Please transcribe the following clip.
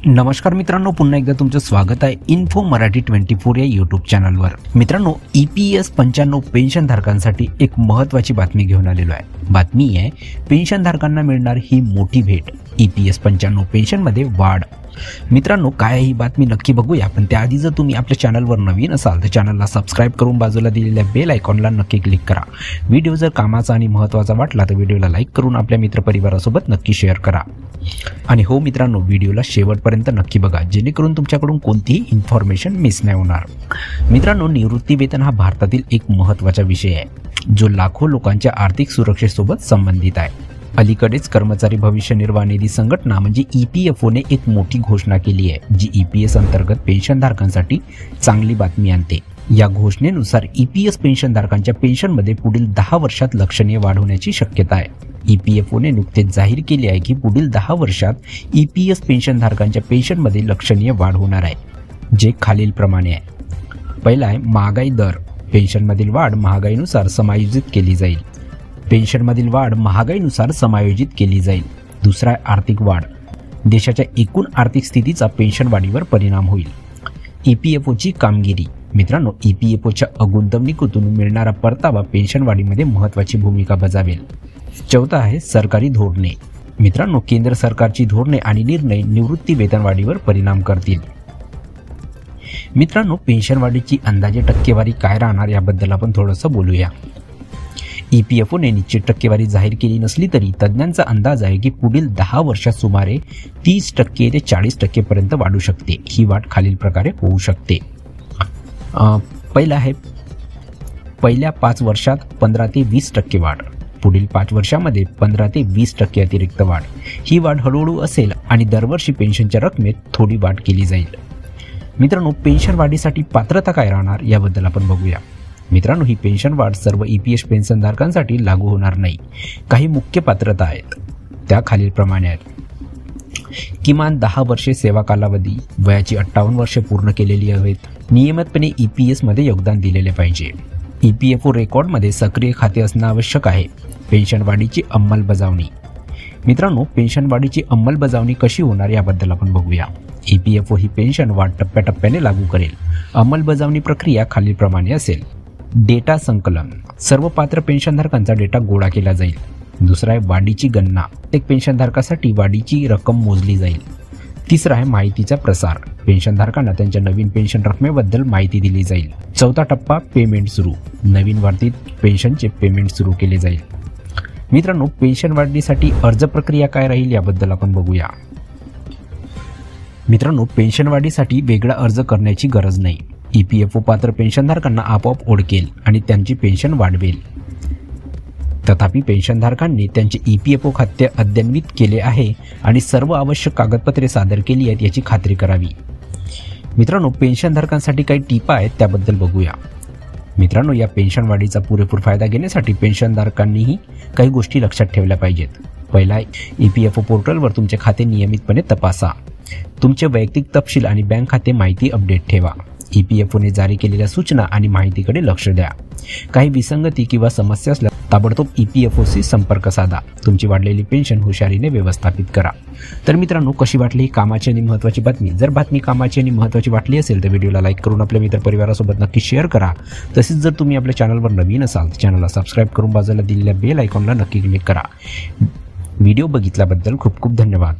नमस्कार मित्रांनो, पुन्हा एकदा तुमचं स्वागत आहे इन्फो मराठी 24 या यूट्यूब चॅनलवर। मित्रांनो, EPS 95 पेन्शनधारकांसाठी एक महत्त्वाची बातमी घेऊन आलेलो आहे। बातमी आहे पेन्शनधारकांना मिळणार ही मोठी भेट, EPS 95 पेन्शनमध्ये वाढ। मित्रांनो, काय ही बातमी नक्की बघूया, पण त्याआधी जर तुम्ही आपल्या चॅनलवर नवीन असाल तर चॅनलला सबस्क्राइब करून बाजूला दिलेल्या बेल आयकॉनला नक्की क्लिक करा। व्हिडिओ जर कामाचा आणि महत्त्वाचा वाटला तर व्हिडिओला लाईक करून आपल्या मित्रपरिवारासोबत नक्की शेअर करा। आणि हो मित्रांनो, व्हिडिओला शेवटपर्यंत नक्की बघा, जेणेकरून तुमच्याकडून कोणतीही इन्फॉर्मेशन मिस नाही होणार। मित्रांनो, निवृत्ती वेतन हा भारतातील एक महत्त्वाचा विषय आहे, जो लाखो लोकांच्या आर्थिक सुरक्षेसोबत संबंधित आहे। अलीकडेच कर्मचारी भविष्य निर्वाह निधी संघटना म्हणजे EPFOने एक मोठी घोषणा केली आहे, जी EPS अंतर्गत पेन्शनधारकांसाठी चांगली बातमी आणते। या घोषणेनुसार EPS पेन्शनधारकांच्या पेन्शनमध्ये पुढील 10 वर्षात लक्षणीय वाढ होण्याची शक्यता आहे। EPFOने नुकतेच जाहीर केले आहे की पुढील 10 वर्षात EPS पेन्शनधारकांच्या पेन्शनमध्ये लक्षणीय वाढ होणार आहे, जे खालीलप्रमाणे आहे। पहिला आहे महागाई दर। पेन्शनमधील वाढ महागाईनुसार समायोजित केली जाईल। पेन्शनमधील वाढ महागाईनुसार समायोजित केली जाईल। दुसरा आहे आर्थिक वाढ। देशाच्या एकूण आर्थिक स्थितीचा पेन्शन वाढीवर परिणाम होईल। EPFOची कामगिरी। मित्रांनो, EPFOच्या गुंतवणुकीतून मिळणारा परतावा पेन्शन वाढीमध्ये महत्त्वाची भूमिका बजावेल। चौथा आहे सरकारी धोरणे। मित्रांनो, केंद्र सरकारची धोरणे आणि निर्णय निवृत्ती वेतन वाढीवर परिणाम करतील। मित्रांनो, पेन्शन वाढीची अंदाजे टक्केवारी काय राहणार याबद्दल आपण थोडंसं बोलूया। EPFOने निश्चित टक्केवारी जाहीर केली नसली तरी तज्ज्ञांचा अंदाज आहे की पुढील 10 वर्षात सुमारे 30% ते 40% पर्यंत वाढू शकते। ही वाढ खालील प्रकारे होऊ शकते। पहिला आहे पहिल्या 5 वर्षात 15 ते 20% वाढ। पुढील 5 वर्षामध्ये 15 ते 20% अतिरिक्त वाढ। ही वाढ हळूहळू असेल आणि दरवर्षी पेन्शनच्या रकमेत थोडी वाढ केली जाईल। मित्रांनो, पेन्शन वाढीसाठी पात्रता काय राहणार याबद्दल आपण बघूया। मित्रांनो, ही पेन्शन वाढ सर्व EPS पेन्शनधारकांसाठी लागू होणार नाही। काही मुख्य पात्रता आहेत, त्या खालीलप्रमाणे आहेत। किमान 10 वर्षे सेवा कालावधी, वयाची 58 वर्षे पूर्ण केलेली हवेत, नियमितपणे EPS मध्ये योगदान दिलेले पाहिजे, EPFO रेकॉर्डमध्ये सक्रिय खाते असणं आवश्यक आहे। पेन्शन वाढीची अंमलबजावणी। मित्रांनो, पेन्शन वाढीची अंमलबजावणी कशी होणार याबद्दल आपण बघूया। EPFO ही पेन्शन वाढ टप्प्याटप्प्याने लागू करेल। अंमलबजावणी प्रक्रिया खालीलप्रमाणे असेल। डेटा संकलन। सर्व पात्र पेन्शनधारकांचा डेटा गोळा केला जाईल। दुसरा आहे वाढीची गणना। प्रत्येक पेन्शनधारकासाठी वाढीची रक्कम मोजली जाईल। तिसरा आहे माहितीचा प्रसार। पेन्शनधारकांना त्यांच्या नवीन पेन्शन रकमेबद्दल माहिती दिली जाईल। चौथा टप्पा पेमेंट सुरू। नवीन वाढती पेन्शनचे पेमेंट सुरू केले जाईल। मित्रांनो, पेन्शन वाढीसाठी अर्ज प्रक्रिया काय राहील याबद्दल आपण बघूया। मित्रांनो, पेन्शन वाढीसाठी वेगळा अर्ज करण्याची गरज नाही। EPFO पात्र पेन्शनधारकांना आपोआप ओळखेल आणि त्यांची पेन्शन वाढवेल। तथापि पेन्शनधारकांनी त्यांचे EPFO खाते अद्यतनित केले आहे आणि सर्व आवश्यक कागदपत्रे सादर केली आहेत याची खात्री करावी। मित्रांनो, पेन्शनधारकांसाठी काही टिपा आहेत त्याबद्दल बघूया। मित्रांनो, या पेन्शन वाढीचा पुरेपूर फायदा घेण्यासाठी पेन्शनधारकांनीही काही गोष्टी लक्षात ठेवल्या पाहिजेत। पहिला, EPFO पोर्टलवर तुमचे खाते नियमितपणे तपासा। तुमचे वैयक्तिक तपशील आणि बँक खाते माहिती अपडेट ठेवा। EPFOने जारी केलेल्या सूचना आणि माहितीकडे लक्ष द्या। काही विसंगती किंवा समस्या असल्यास ताबडतोब EPFOशी संपर्क साधा। तुमची वाढलेली पेन्शन हुशारीने व्यवस्थापित करा। तर मित्रांनो, कशी वाटली ही कामाची आणि महत्त्वाची बातमी? जर बातमी कामाची आणि महत्त्वाची वाटली असेल तर व्हिडिओला लाईक करून आपल्या मित्रपरिवारासोबत नक्की शेअर करा। तसेच जर तुम्ही आपल्या चॅनलवर नवीन असाल तर चॅनलला सबस्क्राइब करून बाजूला दिलेल्या बेल आयकॉनला नक्की क्लिक करा। व्हिडिओ बघितल्याबद्दल खूप खूप धन्यवाद।